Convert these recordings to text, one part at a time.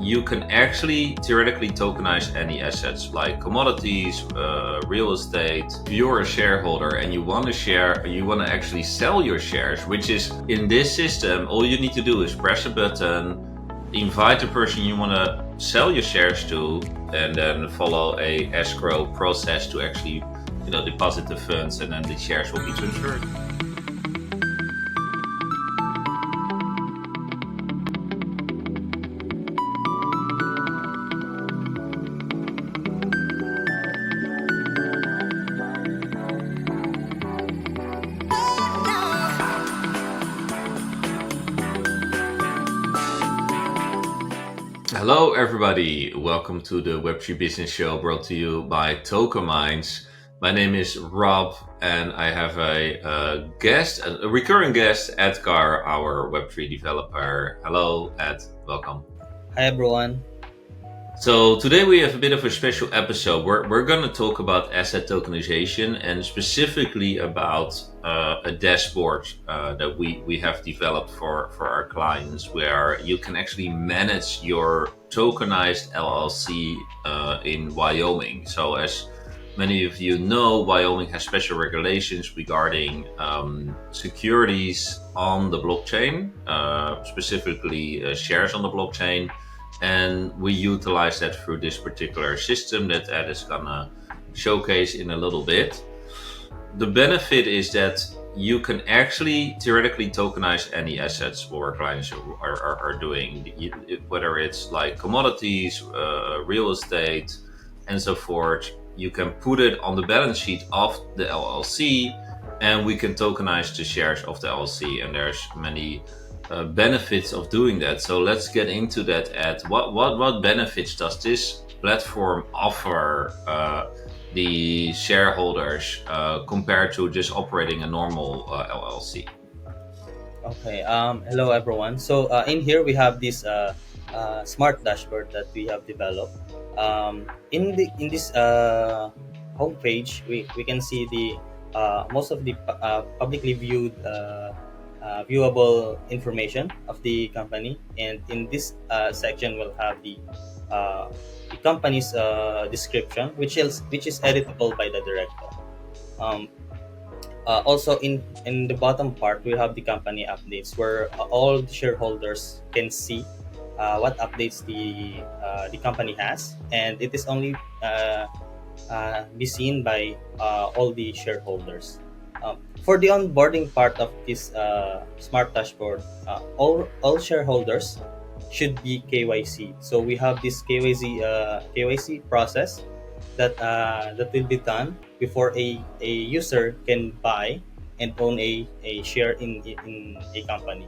you can actually theoretically tokenize any assets like commodities, real estate. If you're a shareholder and you want to actually sell your shares, which is in this system, all you need to do is press a button, invite the person you want to sell your shares to, and then follow a escrow process to actually deposit the funds, and then the shares will be transferred. Hello everybody, welcome to the Web3 Business Show brought to you by Tokenized. My name is Rob and I have a recurring guest, Edgar, our Web3 developer. Hello Ed, welcome. Hi everyone. So today we have a bit of a special episode. We're going to talk about asset tokenization and specifically about a dashboard that we have developed for our clients, where you can actually manage your tokenized LLC in Wyoming. So as many of you know, Wyoming has special regulations regarding securities on the blockchain, specifically shares on the blockchain. And we utilize that through this particular system that Ed is gonna showcase in a little bit. The benefit is that you can actually theoretically tokenize any assets what our clients are doing, whether it's like commodities, real estate, and so forth. You can put it on the balance sheet of the LLC, and we can tokenize the shares of the LLC. And there's many benefits of doing that. So let's get into that. Ed, what benefits does this platform offer the shareholders compared to just operating a normal LLC? Okay. Hello everyone. So in here we have this smart dashboard that we have developed. In this homepage, we can see the most of the publicly viewable information of the company, and in this section we'll have the company's description, which is editable by the director. Also in the bottom part we have the company updates, where all the shareholders can see what updates the company has, and it is only be seen by all the shareholders. For the onboarding part of this smart dashboard, all shareholders should be KYC. So we have this KYC process that will be done before a user can buy and own a share in a company.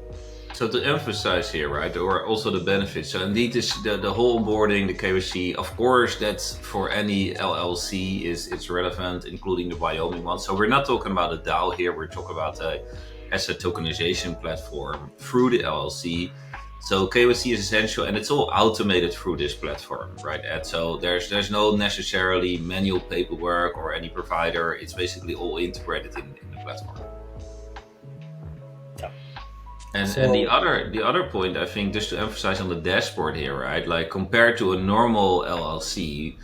So to emphasize here, right, or also the benefits. So indeed, this the whole onboarding, the KYC, of course, that's for any LLC it's relevant, including the Wyoming one. So we're not talking about a DAO here. We're talking about a asset tokenization platform through the LLC. So KYC is essential, and it's all automated through this platform, right, Ed? So there's no necessarily manual paperwork or any provider. It's basically all integrated in the platform. And the other point, I think, just to emphasize on the dashboard here, right? Like compared to a normal LLC,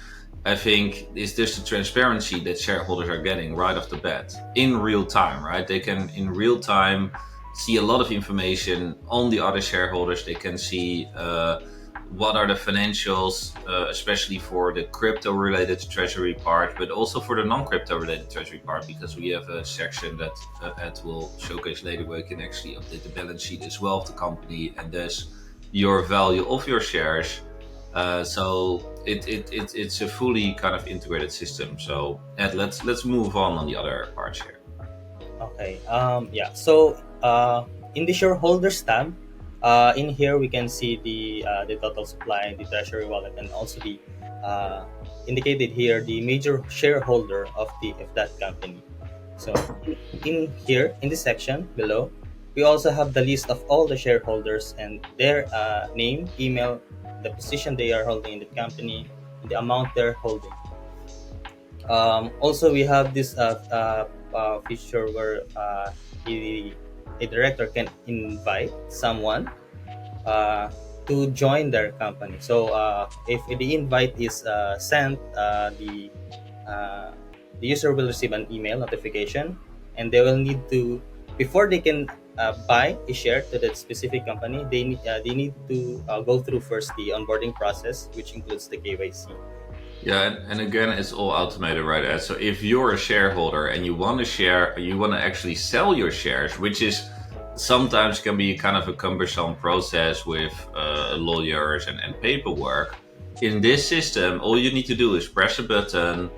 I think is just the transparency that shareholders are getting right off the bat in real time, right? They can in real time see a lot of information on the other shareholders. They can see what are the financials, especially for the crypto related treasury part, but also for the non-crypto related treasury part, because we have a section that Ed will showcase later where you can actually update the balance sheet as well of the company, and thus your value of your shares. So it's a fully kind of integrated system. So Ed, let's move on the other parts here. Okay. Yeah. So in the shareholders tab, in here we can see the total supply, the treasury wallet, and also the indicated here the major shareholder of that company. So in here in this section below, we also have the list of all the shareholders and their name, email, the position they are holding in the company, and the amount they're holding. Also, we have this feature where a director can invite someone to join their company. So if the invite is sent, uh, the user will receive an email notification, and they will need to, before they can buy a share to that specific company, they need to go through first the onboarding process, which includes the KYC. Yeah, and again, it's all automated, right, Ed? So if you're a shareholder and you want to share, you want to actually sell your shares, which is sometimes can be kind of a cumbersome process with lawyers and paperwork. In this system, all you need to do is press a button,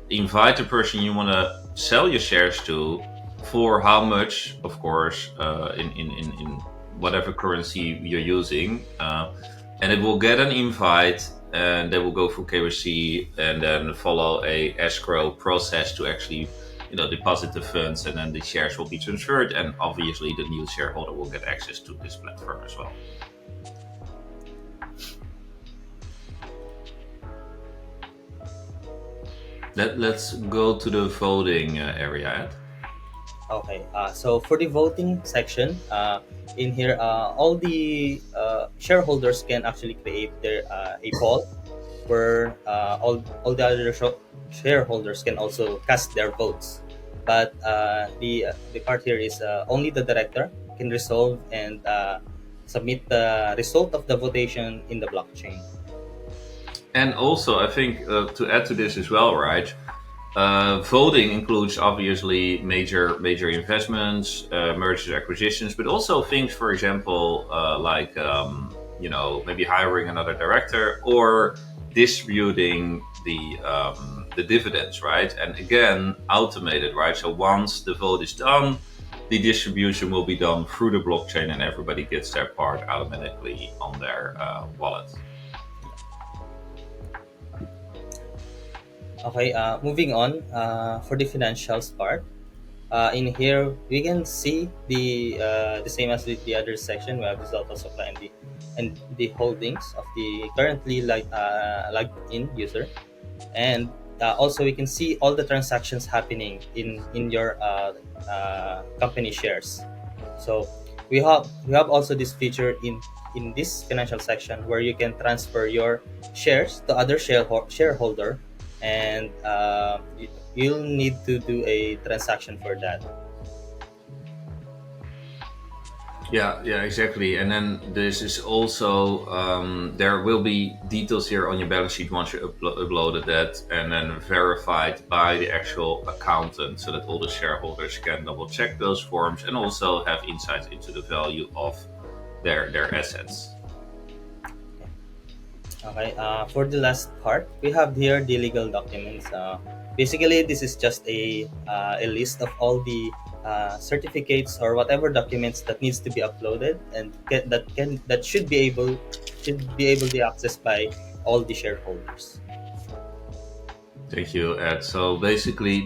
invite the person you want to sell your shares to, for how much, of course, in whatever currency you're using, and it will get an invite, and they will go through KYC and then follow a escrow process to actually, deposit the funds, and then the shares will be transferred, and obviously the new shareholder will get access to this platform as well. Let's go to the voting area, Ed. Okay, so for the voting section, in here, all the shareholders can actually create their a poll where all the other shareholders can also cast their votes. But the part here is only the director can resolve and submit the result of the votation in the blockchain. And also, I think to add to this as well, right? Voting includes obviously major investments, mergers, acquisitions, but also things, for example, like maybe hiring another director or distributing the dividends, right? And again, automated, right? So once the vote is done, the distribution will be done through the blockchain, and everybody gets their part automatically on their wallet. Okay, moving on for the financials part. In here, we can see the same as the other section. We have the total supply and the holdings of the currently logged in user, and also we can see all the transactions happening in your company shares. So we have also this feature in this financial section where you can transfer your shares to other shareholder, and you'll need to do a transaction for that. Yeah, exactly. And then this is also there will be details here on your balance sheet once you uploaded that, and then verified by the actual accountant, so that all the shareholders can double check those forms and also have insights into the value of their assets. Okay, for the last part, we have here the legal documents. Basically, this is just a list of all the certificates or whatever documents that needs to be uploaded, and that should be able to be accessed by all the shareholders. Thank you, Ed. So basically,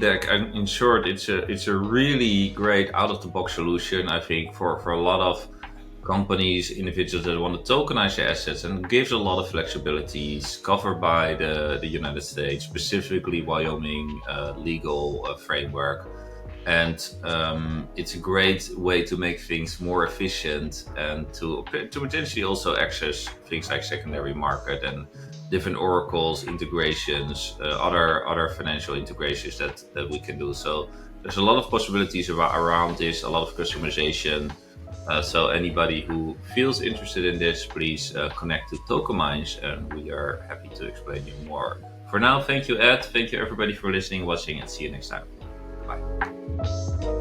in short, it's a really great out of the box solution, I think, for a lot of companies, individuals that want to tokenize their assets, and gives a lot of flexibility. It's covered by the United States, specifically Wyoming legal framework, and it's a great way to make things more efficient and to potentially also access things like secondary market and different oracles integrations, other financial integrations that we can do. So there's a lot of possibilities around this, a lot of customization. So anybody who feels interested in this, please connect to Tokenized, and we are happy to explain you more. For now, thank you, Ed. Thank you, everybody, for listening, watching, and see you next time. Bye.